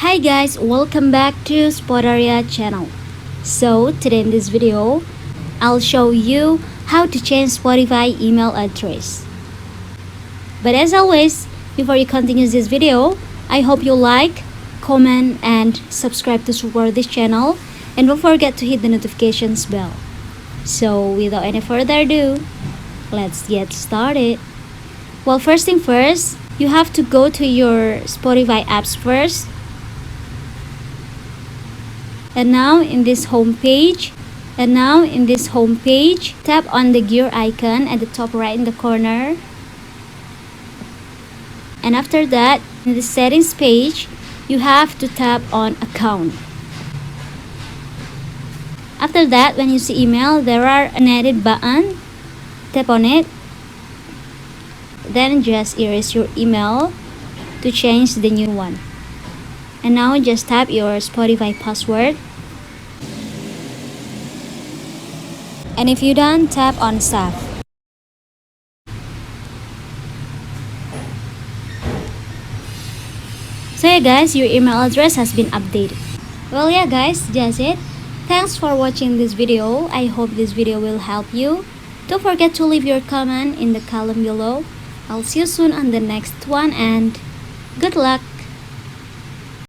Hi guys, welcome back to Spotaria channel. So today in this video, I'll show you how to change Spotify email address. But as always, before you continue this video, I hope you like, comment and subscribe to support this channel, and don't forget to hit the notifications bell. So without any further ado, let's get started. Well, first thing first, you have to go to your Spotify apps first. And now in this home page, tap on the gear icon at the top right in the corner. And after that, in the settings page, you have to tap on account. After that, when you see email, there are an edit button. Tap on it. Then just erase your email to change the new one. And now just tap your Spotify password. And if you're done, tap on save. So yeah guys, your email address has been updated. Well yeah guys, that's it. Thanks for watching this video. I hope this video will help you. Don't forget to leave your comment in the column below. I'll see you soon on the next one and good luck.